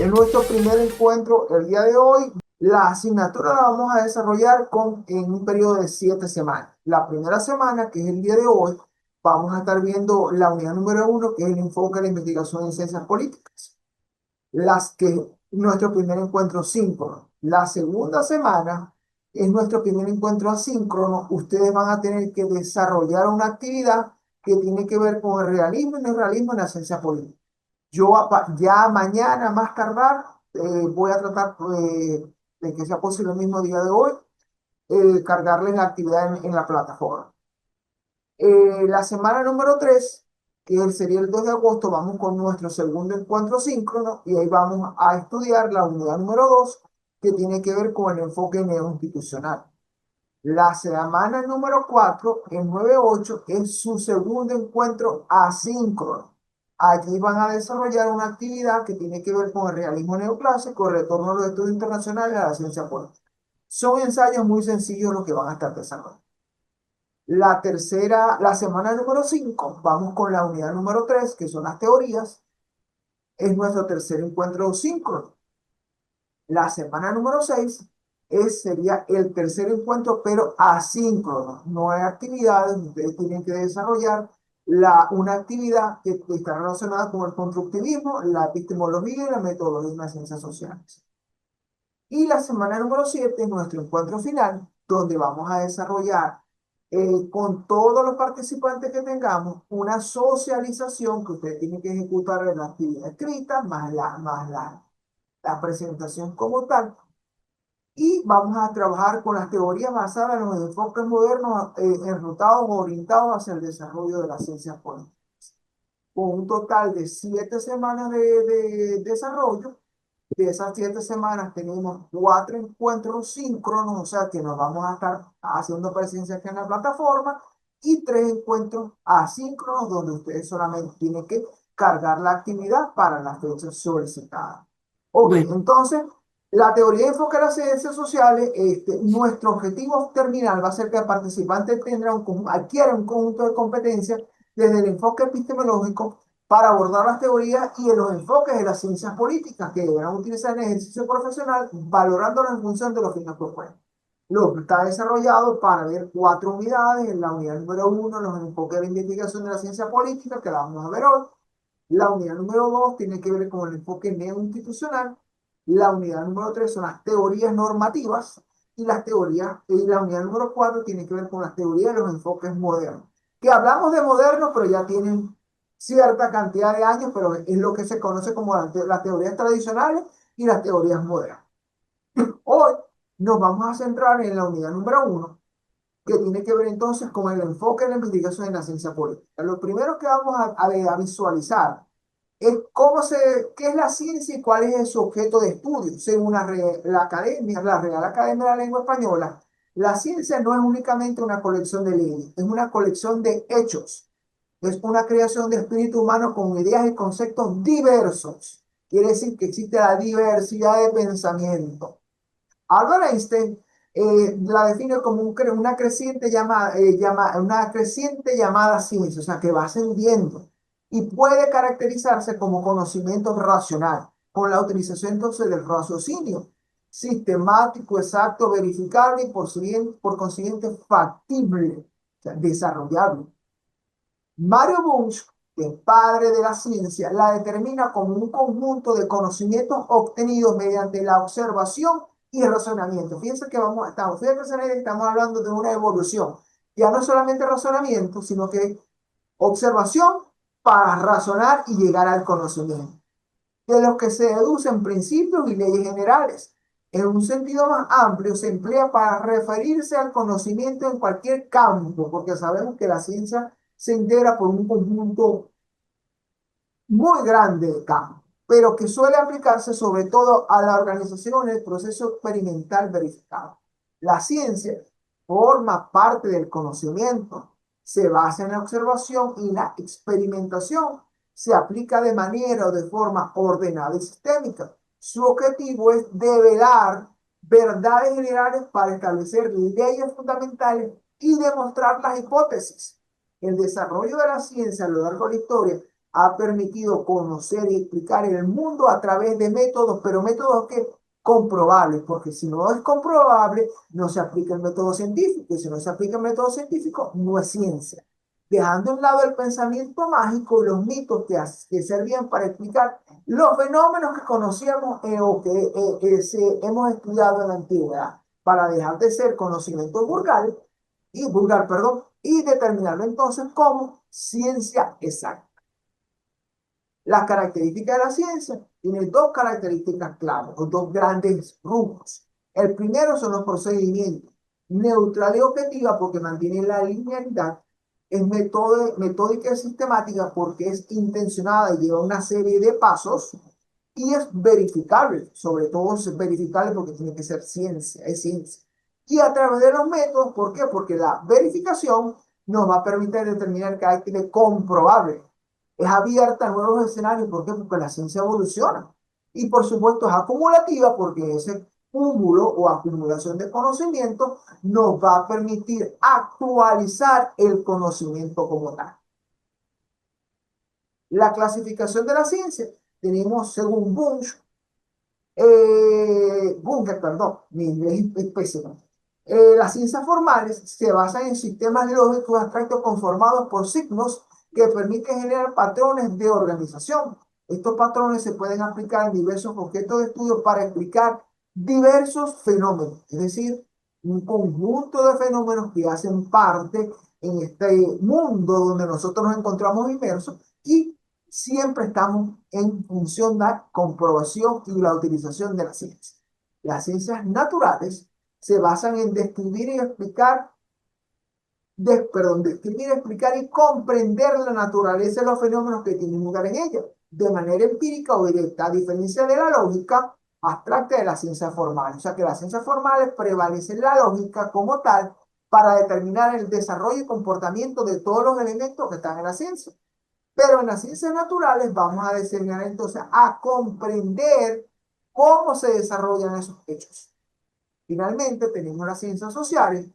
Es nuestro primer encuentro el día de hoy. La asignatura la vamos a desarrollar en un periodo de 7 semanas. La primera semana, que es el día de hoy, vamos a estar viendo la unidad número 1, que es el enfoque de la investigación en ciencias políticas. Nuestro primer encuentro síncrono. La segunda semana es nuestro primer encuentro asíncrono. Ustedes van a tener que desarrollar una actividad que tiene que ver con el realismo y el realismo en la ciencia política. Ya mañana, más tardar, voy a tratar de que sea posible el mismo día de hoy, cargarles la actividad en la plataforma. La semana número 3, que sería el 2 de agosto, vamos con nuestro segundo encuentro síncrono y ahí vamos a estudiar la unidad número 2, que tiene que ver con el enfoque neoinstitucional. La semana número 4, el 9-8, es su segundo encuentro asíncrono. Allí van a desarrollar una actividad que tiene que ver con el realismo neoclásico, el retorno a los estudios internacionales a la ciencia política. Son ensayos muy sencillos los que van a estar desarrollando. La semana número 5, vamos con la unidad número 3, que son las teorías. Es nuestro tercer encuentro síncrono. La semana número 6 sería el tercer encuentro, pero asíncrono. No hay actividades, ustedes tienen que desarrollar una actividad que está relacionada con el constructivismo, la epistemología y la metodología de las ciencias sociales. Y la semana número 7 es nuestro encuentro final, donde vamos a desarrollar con todos los participantes que tengamos una socialización que ustedes tienen que ejecutar en la actividad escrita, la presentación como tal, y vamos a trabajar con las teorías basadas en los enfoques modernos enrutados o orientados hacia el desarrollo de las ciencias políticas. Con un total de 7 semanas de desarrollo. De esas 7 semanas tenemos 4 encuentros síncronos, o sea que nos vamos a estar haciendo presencia aquí en la plataforma, y 3 encuentros asíncronos donde ustedes solamente tienen que cargar la actividad para la fecha solicitada. Ok, Bueno, entonces, la teoría de enfoque de las ciencias sociales, nuestro objetivo terminal va a ser que el participante adquiera un conjunto de competencias desde el enfoque epistemológico para abordar las teorías y los enfoques de las ciencias políticas que deberán utilizar en el ejercicio profesional, valorándolas en función de los fines propuestos. Lo que está desarrollado para ver 4 unidades. En la unidad número 1, los enfoques de la investigación de la ciencia política, que la vamos a ver hoy. La unidad número 2 tiene que ver con el enfoque neoinstitucional. La unidad número 3 son las teorías normativas. Y la unidad número 4 tiene que ver con las teorías de los enfoques modernos. Que hablamos de modernos, pero ya tienen cierta cantidad de años, pero es lo que se conoce como las teorías tradicionales y las teorías modernas. Hoy nos vamos a centrar en la unidad número 1, que tiene que ver entonces con el enfoque de la investigación en la ciencia política. Lo primero que vamos a visualizar es qué es la ciencia y cuál es su objeto de estudio. Según la Real Academia de la Lengua Española, la ciencia no es únicamente una colección de leyes, es una colección de hechos. Es una creación de espíritu humano con ideas y conceptos diversos. Quiere decir que existe la diversidad de pensamiento. Albert Einstein la define como una creciente llamada ciencia, o sea, que va ascendiendo y puede caracterizarse como conocimiento racional, con la utilización entonces del raciocinio sistemático, exacto, verificable y por consiguiente factible, o sea, desarrollable. Mario Bunge, que es padre de la ciencia, la determina como un conjunto de conocimientos obtenidos mediante la observación y el razonamiento. Fíjense que estamos hablando de una evolución. Ya no es solamente razonamiento, sino que observación para razonar y llegar al conocimiento, de los que se deducen principios y leyes generales. En un sentido más amplio, se emplea para referirse al conocimiento en cualquier campo, porque sabemos que la ciencia se integra por un conjunto muy grande de campos, pero que suele aplicarse sobre todo a la organización en el proceso experimental verificado. La ciencia forma parte del conocimiento, se basa en la observación y la experimentación se aplica de manera o de forma ordenada y sistémica. Su objetivo es develar verdades generales para establecer leyes fundamentales y demostrar las hipótesis. El desarrollo de la ciencia a lo largo de la historia ha permitido conocer y explicar el mundo a través de métodos, pero métodos que comprobables, porque si no es comprobable, no se aplica el método científico, y si no se aplica el método científico, no es ciencia. Dejando a un lado el pensamiento mágico y los mitos que servían para explicar los fenómenos que conocíamos o que hemos estudiado en la antigüedad, para dejar de ser conocimiento vulgar, perdón, y determinarlo entonces como ciencia exacta. Las características de la ciencia tienen dos características claves, o dos grandes rubros. El primero son los procedimientos, neutral y objetiva porque mantienen la linealidad, es metódica y sistemática porque es intencionada y lleva una serie de pasos, y es verificable, sobre todo es verificable porque tiene que ser ciencia, es ciencia. Y a través de los métodos, ¿por qué? Porque la verificación nos va a permitir determinar el carácter comprobable. Es abierta a nuevos escenarios, ¿por qué? Porque la ciencia evoluciona. Y por supuesto es acumulativa porque ese cúmulo o acumulación de conocimiento nos va a permitir actualizar el conocimiento como tal. La clasificación de la ciencia tenemos según Bunge, perdón, mi inglés es pésimo. Las ciencias formales se basan en sistemas lógicos abstractos conformados por signos que permiten generar patrones de organización. Estos patrones se pueden aplicar en diversos objetos de estudio para explicar diversos fenómenos, es decir, un conjunto de fenómenos que hacen parte en este mundo donde nosotros nos encontramos inmersos y siempre estamos en función de la comprobación y la utilización de la ciencia. Las ciencias naturales se basan en describir y explicar, describir, explicar y comprender la naturaleza de los fenómenos que tienen lugar en ellas, de manera empírica o directa, a diferencia de la lógica abstracta de la ciencia formal. O sea que las ciencias formales prevalecen la lógica como tal para determinar el desarrollo y comportamiento de todos los elementos que están en la ciencia. Pero en las ciencias naturales vamos a enseñar entonces a comprender cómo se desarrollan esos hechos. Finalmente, tenemos las ciencias sociales.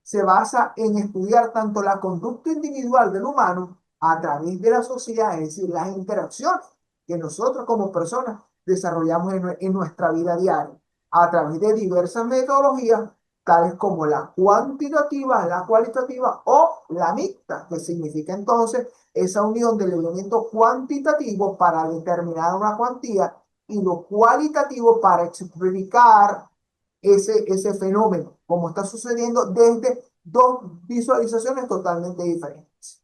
Se basa en estudiar tanto la conducta individual del humano a través de la sociedad, es decir, las interacciones que nosotros como personas desarrollamos en nuestra vida diaria, a través de diversas metodologías, tales como la cuantitativa, la cualitativa o la mixta, que significa entonces esa unión del elemento cuantitativo para determinar una cuantía y lo cualitativo para explicar ese fenómeno, como está sucediendo desde dos visualizaciones totalmente diferentes.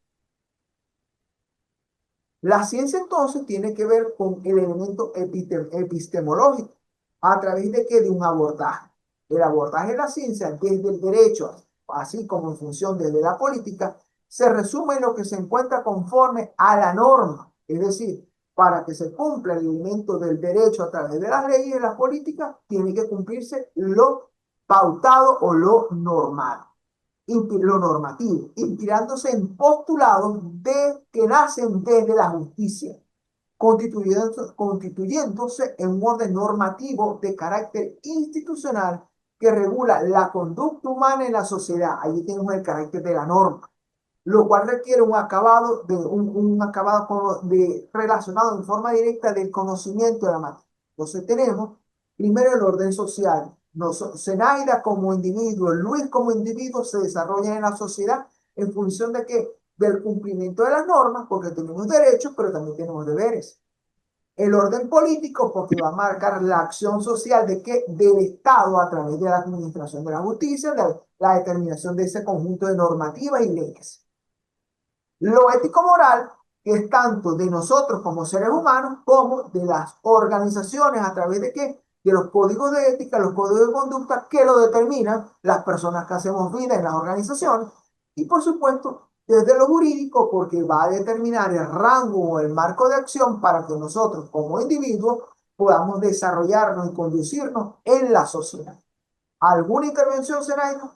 La ciencia entonces tiene que ver con el elemento epistemológico, a través de qué, de un abordaje. El abordaje de la ciencia desde el derecho, así como en función desde la política, se resume en lo que se encuentra conforme a la norma, es decir, para que se cumpla el elemento del derecho a través de las leyes y las políticas, tiene que cumplirse lo pautado o lo normal, lo normativo, inspirándose en postulados que nacen desde la justicia, constituyéndose en un orden normativo de carácter institucional que regula la conducta humana en la sociedad. Ahí tenemos el carácter de la norma, lo cual requiere un acabado relacionado en forma directa del conocimiento de la materia. Entonces tenemos primero el orden social. Zenaida como individuo, Luis como individuo se desarrollan en la sociedad en función de qué? Del cumplimiento de las normas, porque tenemos derechos, pero también tenemos deberes. El orden político, porque va a marcar la acción social de qué? Del Estado a través de la administración de la justicia, de la determinación de ese conjunto de normativas y leyes. Lo ético-moral, que es tanto de nosotros como seres humanos, como de las organizaciones, a través de qué? De los códigos de ética, los códigos de conducta que lo determinan las personas que hacemos vida en las organizaciones. Y por supuesto, desde lo jurídico, porque va a determinar el rango o el marco de acción para que nosotros como individuos podamos desarrollarnos y conducirnos en la sociedad. ¿Alguna intervención, Zenaida?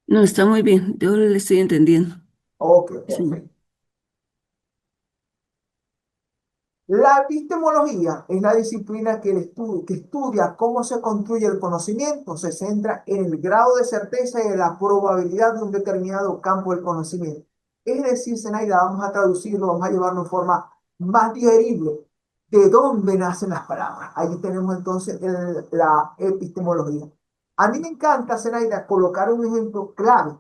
No, está muy bien, yo le estoy entendiendo. Ok, Sí. perfecto. La epistemología es la disciplina que estudia cómo se construye el conocimiento, se centra en el grado de certeza y en la probabilidad de un determinado campo del conocimiento. Es decir, Zenaida, vamos a traducirlo, vamos a llevarlo en forma más digerible. ¿De dónde nacen las palabras? Allí tenemos entonces la epistemología. A mí me encanta, Zenaida, colocar un ejemplo clave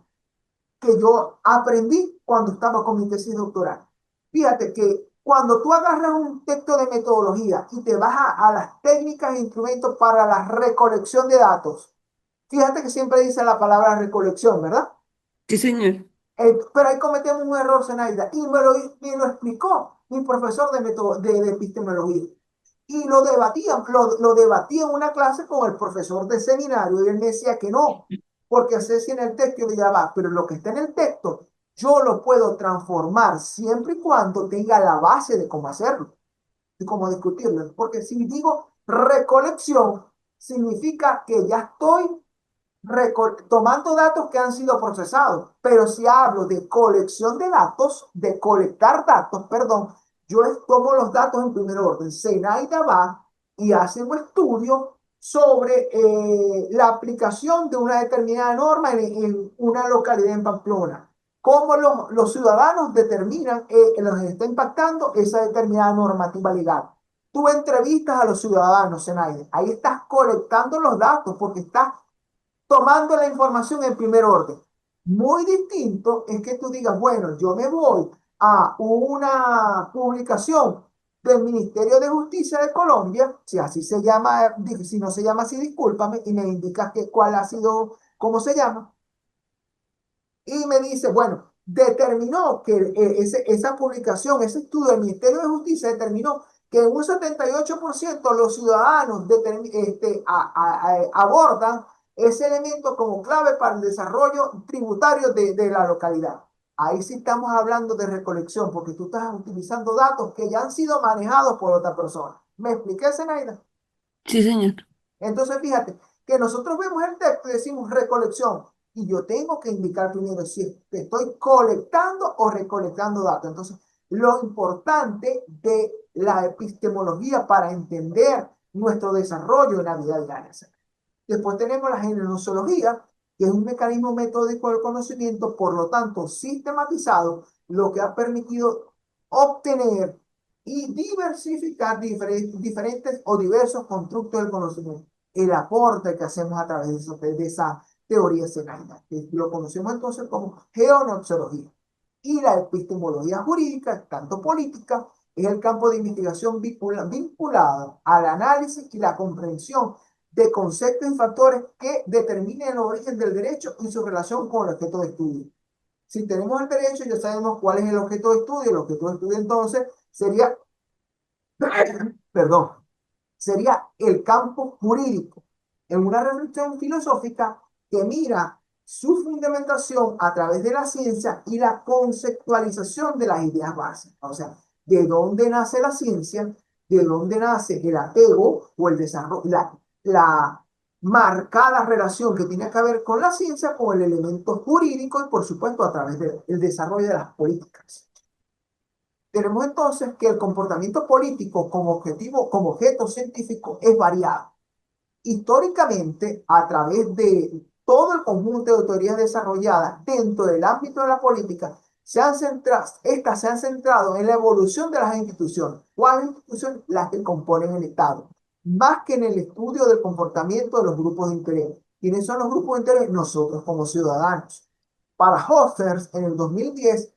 que yo aprendí cuando estaba con mi tesis doctoral. Fíjate que cuando tú agarras un texto de metodología y te vas a las técnicas e instrumentos para la recolección de datos, fíjate que siempre dice la palabra recolección, ¿verdad? Sí, señor. Pero ahí cometemos un error, Zenaida, y me lo explicó mi profesor de epistemología. Y lo debatía en una clase con el profesor de seminario y él me decía que no, porque así en el texto yo ya va, pero lo que está en el texto yo lo puedo transformar siempre y cuando tenga la base de cómo hacerlo y cómo discutirlo. Porque si digo recolección, significa que ya estoy tomando datos que han sido procesados, pero si hablo de colección de datos, de colectar datos, perdón, yo tomo los datos en primer orden. Zenaida va y hace un estudio sobre la aplicación de una determinada norma en una localidad en Pamplona. Cómo los ciudadanos determinan, los está impactando esa determinada normativa legal. Tú entrevistas a los ciudadanos, Zenaida. Ahí estás colectando los datos porque estás tomando la información en primer orden. Muy distinto es que tú digas, bueno, yo me voy a una publicación del Ministerio de Justicia de Colombia, si así se llama, si no se llama así, discúlpame, y me indicas que cuál ha sido, cómo se llama, y me dice, bueno, determinó que esa publicación, ese estudio del Ministerio de Justicia determinó que en un 78% los ciudadanos abordan ese elemento como clave para el desarrollo tributario de la localidad. Ahí sí estamos hablando de recolección, porque tú estás utilizando datos que ya han sido manejados por otra persona. ¿Me expliqué, Zenaida? Sí, señor. Entonces, fíjate que nosotros vemos el texto y decimos recolección. Y yo tengo que indicar primero si estoy colectando o recolectando datos. Entonces, lo importante de la epistemología para entender nuestro desarrollo en la vida diaria. Después tenemos la genosiología, que es un mecanismo metódico del conocimiento, por lo tanto, sistematizado, lo que ha permitido obtener y diversificar diferentes o diversos constructos del conocimiento. El aporte que hacemos a través de esa teoría escenaria, que lo conocemos entonces como geonoxiología. Y la epistemología jurídica, tanto política, es el campo de investigación vinculado al análisis y la comprensión de conceptos y factores que determinen el origen del derecho y su relación con el objeto de estudio. Si tenemos el derecho, ya sabemos cuál es el objeto de estudio. El objeto de estudio entonces sería, perdón, sería el campo jurídico, en una reflexión filosófica que mira su fundamentación a través de la ciencia y la conceptualización de las ideas básicas. O sea, de dónde nace la ciencia, de dónde nace el apego o el desarrollo, la marcada relación que tiene que ver con la ciencia, con el elemento jurídico y, por supuesto, a través del desarrollo de las políticas. Tenemos entonces que el comportamiento político como objetivo, como objeto científico es variado. Históricamente, a través de todo el conjunto de teorías desarrolladas dentro del ámbito de la política, estas se han centrado en la evolución de las instituciones. ¿Cuáles instituciones? Las que componen el Estado, más que en el estudio del comportamiento de los grupos de interés. ¿Quiénes son los grupos de interés? Nosotros como ciudadanos. Para Hofstede, en el 2010,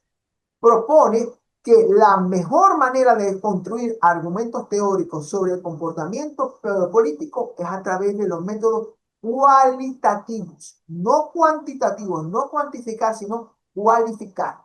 propone que la mejor manera de construir argumentos teóricos sobre el comportamiento político es a través de los métodos cualitativos, no cuantitativos, no cuantificar, sino cualificar.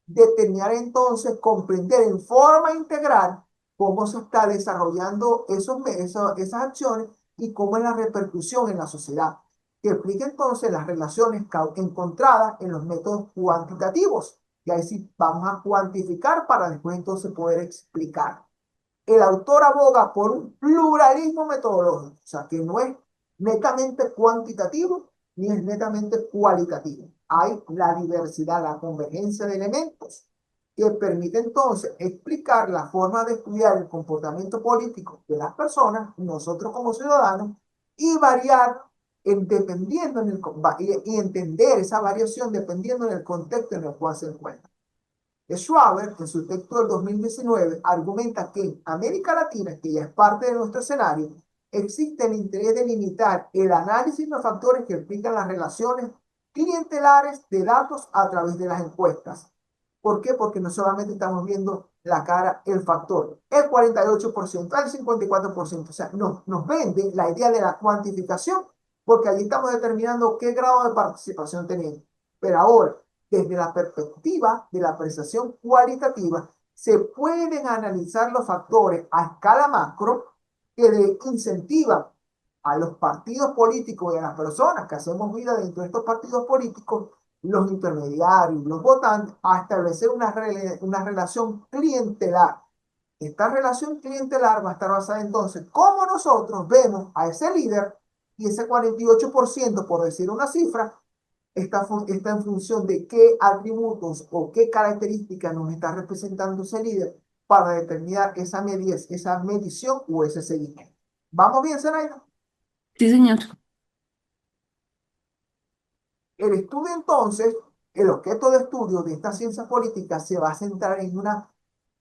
Determinar entonces, comprender en forma integral cómo se está desarrollando esas acciones y cómo es la repercusión en la sociedad. Que explica entonces las relaciones encontradas en los métodos cuantitativos. Y ahí sí vamos a cuantificar para después entonces poder explicar. El autor aboga por un pluralismo metodológico, o sea, que no es netamente cuantitativo ni es netamente cualitativo. Hay la diversidad, la convergencia de elementos que permite entonces explicar la forma de estudiar el comportamiento político de las personas, nosotros como ciudadanos, y variar dependiendo y entender esa variación dependiendo del contexto en el cual se encuentra. Schwaber, en su texto del 2019, argumenta que en América Latina, que ya es parte de nuestro escenario, existe el interés de limitar el análisis de los factores que explican las relaciones clientelares de datos a través de las encuestas. ¿Por qué? Porque no solamente estamos viendo la cara, el factor, el 48%, el 54%, o sea, no, nos vende la idea de la cuantificación, porque allí estamos determinando qué grado de participación tenemos. Pero ahora, desde la perspectiva de la apreciación cualitativa, se pueden analizar los factores a escala macro que incentivan a los partidos políticos y a las personas que hacemos vida dentro de estos partidos políticos, los intermediarios, los votantes, a establecer una relación clientelar. Esta relación clientelar va a estar basada entonces cómo nosotros vemos a ese líder y ese 48%, por decir una cifra, está en función de qué atributos o qué características nos está representando ese líder para determinar esa medición o ese seguimiento. ¿Vamos bien, Zenaida? Sí, señor. El estudio entonces, el objeto de estudio de esta ciencia política se va a centrar en una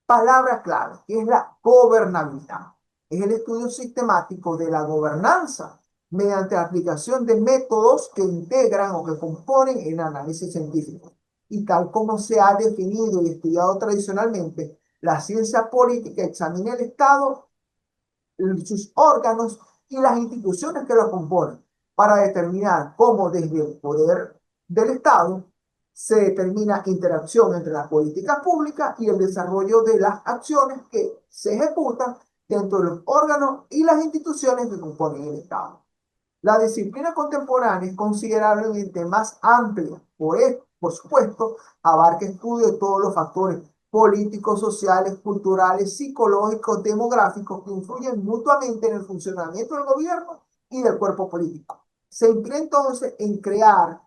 palabra clave, que es la gobernabilidad. Es el estudio sistemático de la gobernanza mediante la aplicación de métodos que integran o que componen el análisis científico. Y tal como se ha definido y estudiado tradicionalmente, la ciencia política examina el Estado, sus órganos y las instituciones que lo componen para determinar cómo desde el poder del Estado se determina interacción entre las políticas públicas y el desarrollo de las acciones que se ejecutan dentro de los órganos y las instituciones que componen el Estado. La disciplina contemporánea es considerablemente más amplia, por supuesto, abarca estudios de todos los factores políticos, sociales, culturales, psicológicos, demográficos que influyen mutuamente en el funcionamiento del gobierno y del cuerpo político. Se emplea entonces en crear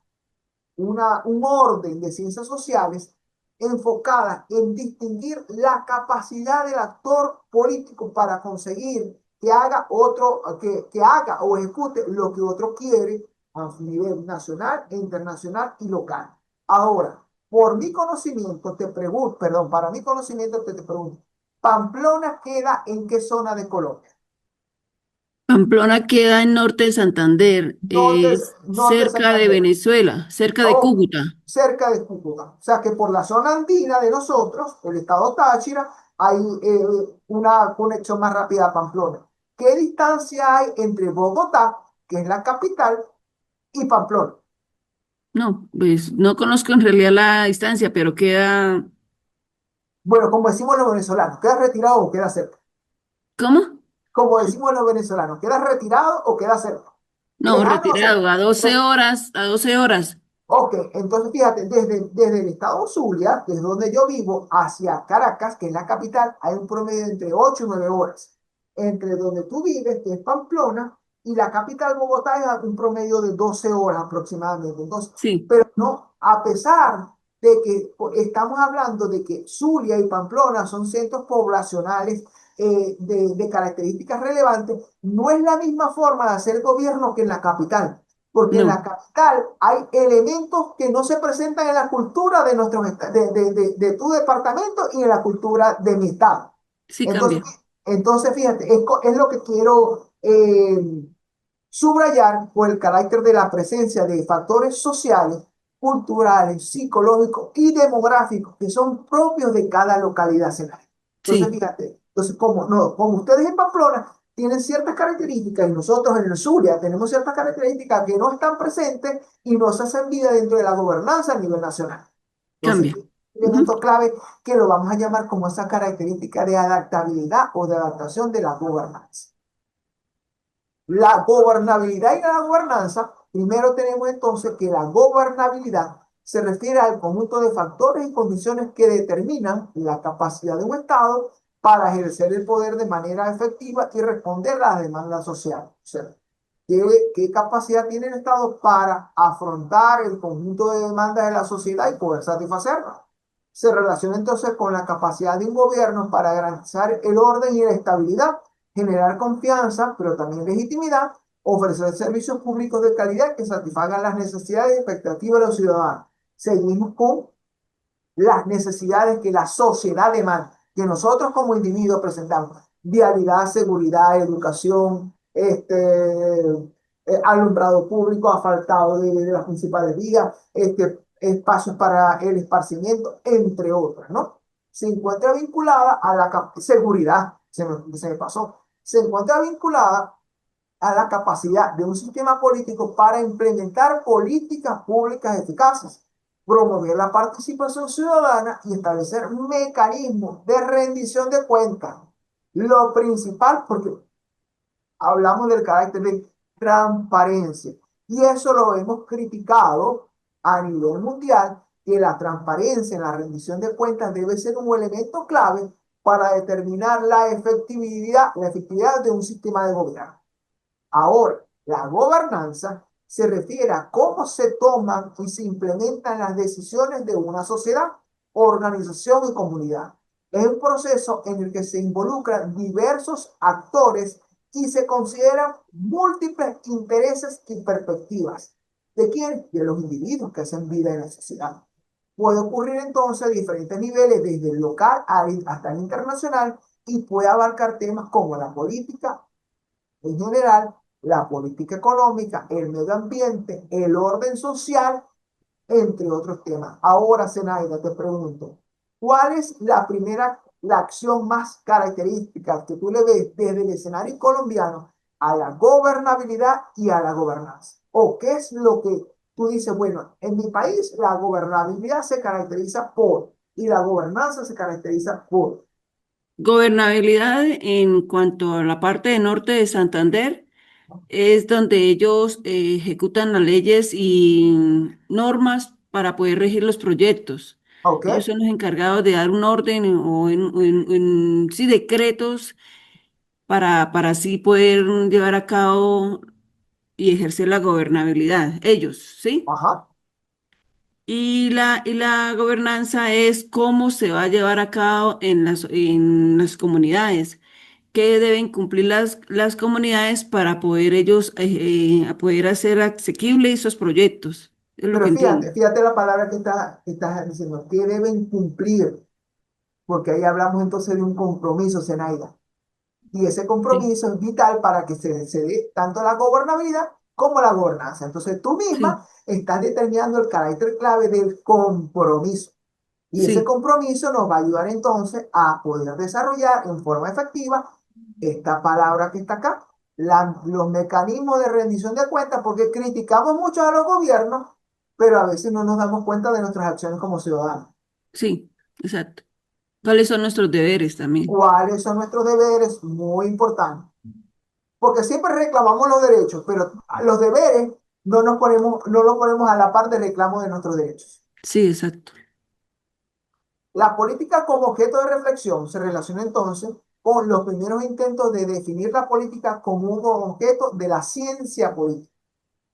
un orden de ciencias sociales enfocada en distinguir la capacidad del actor político para conseguir que haga o ejecute lo que otro quiere a nivel nacional, internacional y local. Ahora, por mi conocimiento, te pregunto, perdón, para mi conocimiento te pregunto, ¿Pamplona queda en qué zona de Colombia? Pamplona queda en norte de Santander, Norte, norte de cerca de Santander. Venezuela, cerca de Oh, Cúcuta. cerca de Cúcuta. O sea que por la zona andina de nosotros, el estado Táchira, hay una conexión más rápida a Pamplona. ¿Qué distancia hay entre Bogotá, que es la capital, y Pamplona? No, pues no conozco en realidad la distancia, pero queda... Bueno, como decimos los venezolanos, ¿queda retirado o queda cerca? ¿Cómo? Como decimos los venezolanos, ¿queda retirado o queda cerca? No, ¿Lejano o retirado, cerca? a 12 horas, a 12 horas. Ok, entonces fíjate, desde el estado Zulia, desde donde yo vivo, hacia Caracas, que es la capital, hay un promedio entre 8 y 9 horas. Entre donde tú vives, que es Pamplona, y la capital Bogotá es un promedio de 12 horas aproximadamente. Entonces, Sí, pero no, a pesar de que estamos hablando de que Zulia y Pamplona son centros poblacionales de características relevantes, no es la misma forma de hacer gobierno que en la capital porque en la no, capital hay elementos que no se presentan en la cultura de, de tu departamento y en la cultura de mi estado. sí Entonces, cambia. entonces fíjate, es lo que quiero subrayar por el carácter de la presencia de factores sociales, culturales, psicológicos y demográficos que son propios de cada localidad escenario. Entonces, Sí, fíjate, entonces, como, no, como ustedes en Pamplona tienen ciertas características y nosotros en el Zulia tenemos ciertas características que no están presentes y no se hacen vida dentro de la gobernanza a nivel nacional. Entonces, cambia. elemento clave que lo vamos a llamar como esa característica de adaptabilidad o de adaptación de la gobernanza. La gobernabilidad y la gobernanza, primero tenemos entonces que la gobernabilidad se refiere al conjunto de factores y condiciones que determinan la capacidad de un Estado para ejercer el poder de manera efectiva y responder a las demandas sociales. O sea, ¿qué capacidad tiene el Estado para afrontar el conjunto de demandas de la sociedad y poder satisfacerlas? Se relaciona entonces con la capacidad de un gobierno para garantizar el orden y la estabilidad, generar confianza, pero también legitimidad, ofrecer servicios públicos de calidad que satisfagan las necesidades y expectativas de los ciudadanos. Seguimos con las necesidades que la sociedad demanda, que nosotros como individuos presentamos, vialidad, seguridad, educación, alumbrado público, asfaltado de las principales vías, espacios para el esparcimiento, entre otras, ¿no? Se encuentra vinculada a la seguridad, se me pasó, se encuentra vinculada a la capacidad de un sistema político para implementar políticas públicas eficaces, promover la participación ciudadana y establecer mecanismos de rendición de cuentas. Lo principal, porque hablamos del carácter de transparencia, y eso lo hemos criticado a nivel mundial, que la transparencia en la rendición de cuentas debe ser un elemento clave para determinar la efectividad de un sistema de gobierno. Ahora, la gobernanza se refiere a cómo se toman y se implementan las decisiones de una sociedad, organización y comunidad. Es un proceso en el que se involucran diversos actores y se consideran múltiples intereses y perspectivas. ¿De quién? De los individuos que hacen vida en la sociedad. Puede ocurrir entonces a diferentes niveles, desde el local hasta el internacional, y puede abarcar temas como la política, en general, la política económica, el medio ambiente, el orden social, entre otros temas. Ahora, Zenaida, te pregunto, ¿cuál es la acción más característica que tú le ves desde el escenario colombiano a la gobernabilidad y a la gobernanza? ¿O qué es lo que tú dices, bueno, en mi país la gobernabilidad se caracteriza por, y la gobernanza se caracteriza por? Gobernabilidad en cuanto a la parte de norte de Santander es donde ellos ejecutan las leyes y normas para poder regir los proyectos. ¿Ok? Ellos son los encargados de dar un orden sí, decretos para así poder llevar a cabo y ejercer la gobernabilidad. Ellos, ¿sí? Ajá. Y la gobernanza es cómo se va a llevar a cabo en las comunidades, qué deben cumplir las comunidades para poder ellos a poder hacer asequibles esos proyectos. Es lo que Pero entiendo. fíjate la palabra que estás diciendo, que deben cumplir, porque ahí hablamos entonces de un compromiso, Zenaida. Y ese Sí, compromiso es vital para que se dé tanto la gobernabilidad como la gobernanza. Entonces tú sí, misma estás determinando el carácter clave del compromiso. Y ese sí, compromiso nos va a ayudar entonces a poder desarrollar en forma efectiva esta palabra que está acá, los mecanismos de rendición de cuentas, porque criticamos mucho a los gobiernos, pero a veces no nos damos cuenta de nuestras acciones como ciudadanos. sí, exacto. ¿Cuáles son nuestros deberes también? ¿Cuáles son nuestros deberes? Muy importante. Porque siempre reclamamos los derechos, pero los deberes no los ponemos a la par de reclamo de nuestros derechos. Sí, exacto. La política como objeto de reflexión se relaciona entonces con los primeros intentos de definir la política como un objeto de la ciencia política.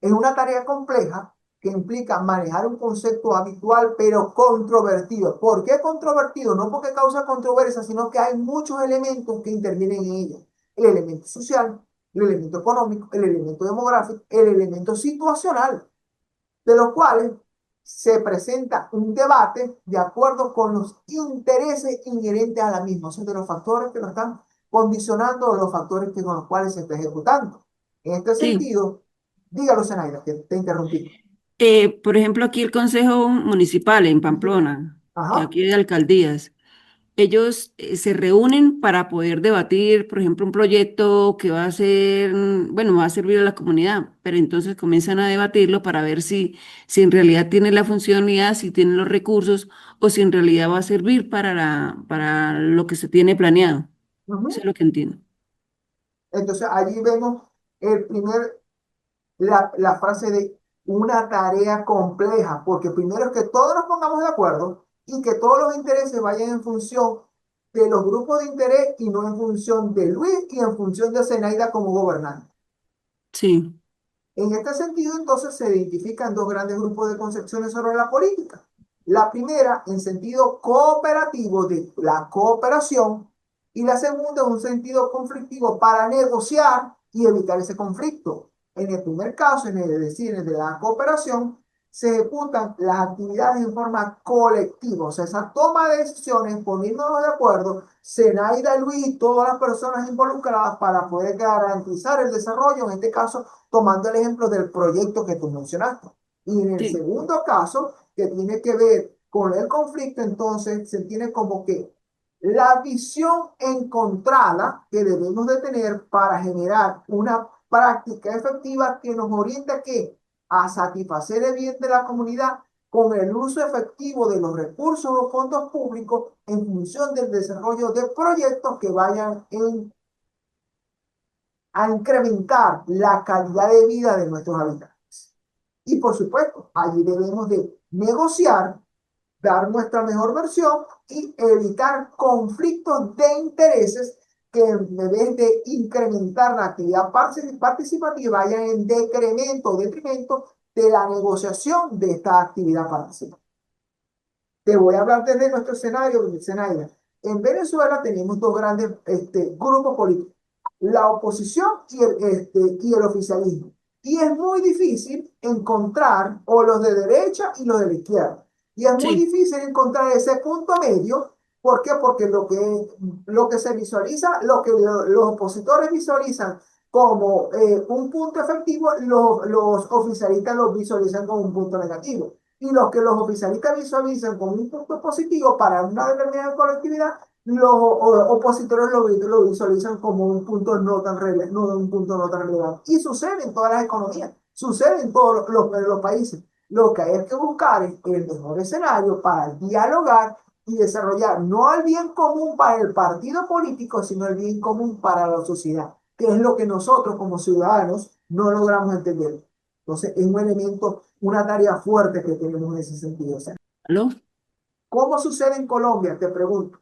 Es una tarea compleja que implica manejar un concepto habitual pero controvertido. ¿Por qué controvertido? No porque causa controversia, sino que hay muchos elementos que intervienen en ella. El elemento social, el elemento económico, el elemento demográfico, el elemento situacional, de los cuales se presenta un debate de acuerdo con los intereses inherentes a la misma, o sea, de los factores que lo están condicionando o los factores con los cuales se está ejecutando. En este Sí. sentido, dígalo, Zenaida, que te interrumpí. Por ejemplo, aquí el Consejo Municipal en Pamplona, Ajá. aquí de alcaldías. Ellos se reúnen para poder debatir, por ejemplo, un proyecto que va a ser, bueno, va a servir a la comunidad, pero entonces comienzan a debatirlo para ver si en realidad tiene la funcionalidad, si tiene los recursos o si en realidad va a servir para lo que se tiene planeado. Eso es Ujú. lo que entiendo. Entonces, allí vemos la frase de una tarea compleja, porque primero es que todos nos pongamos de acuerdo y que todos los intereses vayan en función de los grupos de interés y no en función de Luis y en función de Zenaida como gobernante. Sí, En este sentido, entonces, se identifican dos grandes grupos de concepciones sobre la política. La primera, en sentido cooperativo de la cooperación, y la segunda, en un sentido conflictivo para negociar y evitar ese conflicto. En el primer caso, en el, es decir, en el de la cooperación, se ejecutan las actividades en forma colectiva, o sea, esa toma de decisiones, poniéndonos de acuerdo, Zenaida, Luis y todas las personas involucradas para poder garantizar el desarrollo, en este caso, tomando el ejemplo del proyecto que tú mencionaste. Y en el Sí, segundo caso, que tiene que ver con el conflicto, entonces se tiene como que la visión encontrada que debemos de tener para generar una práctica efectiva que nos oriente a satisfacer el bien de la comunidad con el uso efectivo de los recursos o fondos públicos en función del desarrollo de proyectos que vayan a incrementar la calidad de vida de nuestros habitantes. Y por supuesto, allí debemos de negociar, dar nuestra mejor versión y evitar conflictos de intereses que en vez de incrementar la actividad participativa vayan en decremento o detrimento de la negociación de esta actividad participativa. Te voy a hablar desde nuestro escenario, Zenaida. En Venezuela tenemos dos grandes grupos políticos, la oposición y el oficialismo. Y es muy difícil encontrar o los de derecha y los de la izquierda. Y es muy sí, difícil encontrar ese punto medio. ¿Por qué? Porque lo que se visualiza, lo que los opositores visualizan como un punto efectivo, los oficialistas lo visualizan como un punto negativo. Y lo que los oficialistas visualizan como un punto positivo para una determinada colectividad, los opositores lo visualizan como un punto no tan relevante, no, un punto no tan relevante. Y sucede en todas las economías, sucede en todos los países. Lo que hay que buscar es el mejor escenario para dialogar y desarrollar no el bien común para el partido político, sino el bien común para la sociedad, que es lo que nosotros como ciudadanos no logramos entender. Entonces, es un elemento, una tarea fuerte que tenemos en ese sentido. O sea, ¿aló? ¿cómo sucede en Colombia? Te pregunto.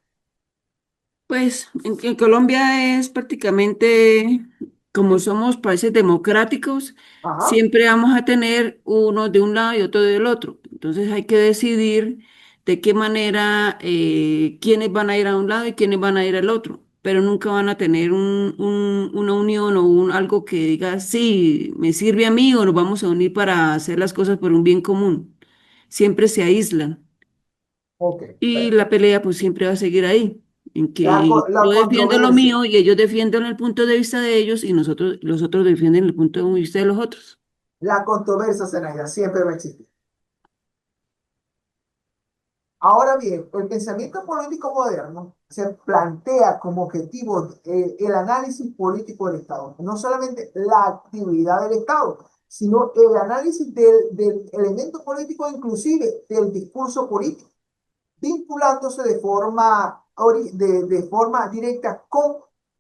Pues en Colombia es prácticamente, como somos países democráticos, Ajá, siempre vamos a tener uno de un lado y otro del otro. Entonces hay que decidir de qué manera quiénes van a ir a un lado y quiénes van a ir al otro, pero nunca van a tener una unión o algo que diga, sí, me sirve a mí o nos vamos a unir para hacer las cosas por un bien común. Siempre se aíslan. ok, Y la perfecto. pelea pues siempre va a seguir ahí, en que La yo defiendo lo controversia. mío y ellos defienden el punto de vista de ellos y nosotros, los otros defienden el punto de vista de los otros. La controversia, Zenaida, siempre va a existir. Ahora bien, el pensamiento político moderno se plantea como objetivo el análisis político del Estado, no solamente la actividad del Estado, sino el análisis del elemento político, inclusive del discurso político, vinculándose de forma directa con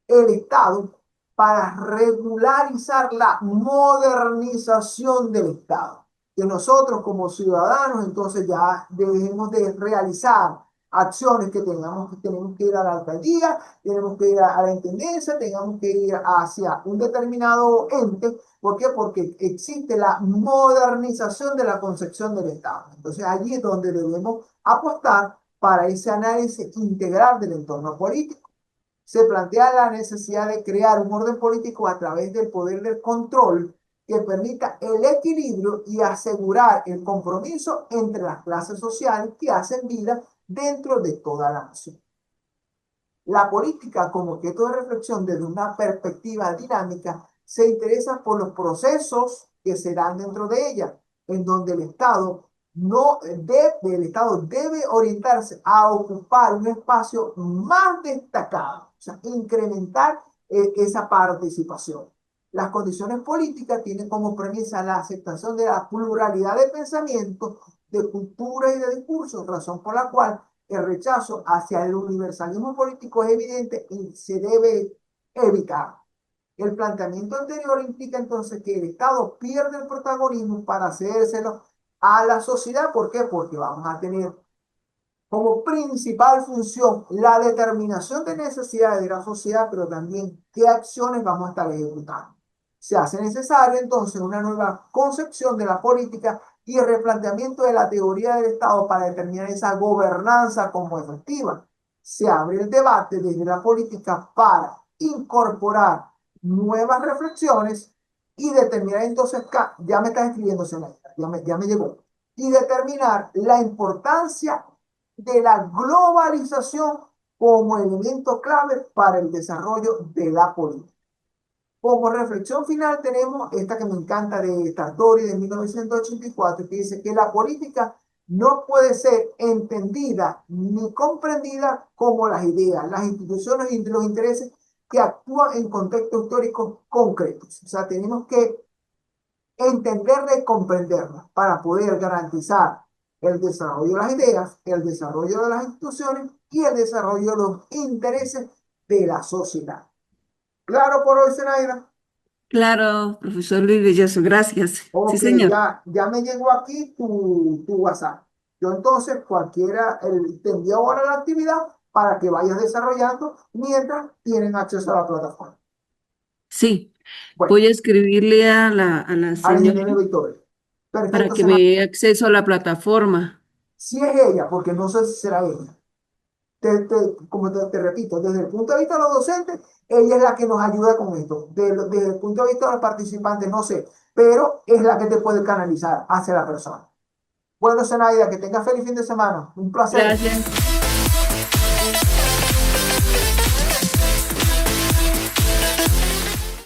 el Estado para regularizar la modernización del Estado. Que nosotros como ciudadanos entonces ya debemos de realizar acciones que tenemos que ir a la alcaldía, tenemos que ir a la intendencia, tenemos que ir hacia un determinado ente. ¿Por qué? Porque existe la modernización de la concepción del Estado. Entonces allí es donde debemos apostar para ese análisis integral del entorno político. Se plantea la necesidad de crear un orden político a través del poder del control que permita el equilibrio y asegurar el compromiso entre las clases sociales que hacen vida dentro de toda la nación. La política, como objeto de reflexión desde una perspectiva dinámica, se interesa por los procesos que se dan dentro de ella, en donde el Estado debe orientarse a ocupar un espacio más destacado, o sea, incrementar esa participación. Las condiciones políticas tienen como premisa la aceptación de la pluralidad de pensamientos, de cultura y de discursos, razón por la cual el rechazo hacia el universalismo político es evidente y se debe evitar. El planteamiento anterior implica entonces que el Estado pierde el protagonismo para cedérselo a la sociedad. ¿Por qué? Porque vamos a tener como principal función la determinación de necesidades de la sociedad, pero también qué acciones vamos a estar ejecutando. Se hace necesario entonces una nueva concepción de la política y el replanteamiento de la teoría del Estado para determinar esa gobernanza como efectiva. Se abre el debate desde la política para incorporar nuevas reflexiones y determinar entonces, ya me está escribiendo, ya me llegó. y determinar la importancia de la globalización como elemento clave para el desarrollo de la política. Como reflexión final tenemos esta que me encanta de Sartori de 1984, que dice que la política no puede ser entendida ni comprendida como las ideas, las instituciones y los intereses que actúan en contextos históricos concretos. O sea, tenemos que entenderla y comprenderla para poder garantizar el desarrollo de las ideas, el desarrollo de las instituciones y el desarrollo de los intereses de la sociedad. Claro por hoy, Zenaida. Claro, profesor Luis Belloso, gracias. Sí, Ok, señor. ya me llegó aquí tu WhatsApp. Yo entonces te envío ahora la actividad para que vayas desarrollando mientras tienen acceso a la plataforma. Sí, Bueno, voy a escribirle a la al señora ingeniero Victoria. para Perfecto, que me Zenaida. dé acceso a la plataforma. Si es ella, porque no sé si será ella. Como te repito, desde el punto de vista de los docentes, ella es la que nos ayuda con esto. Desde el punto de vista de los participantes, no sé, pero es la que te puede canalizar hacia la persona. Bueno, Zenaida, que tengas feliz fin de semana. Un placer. Gracias.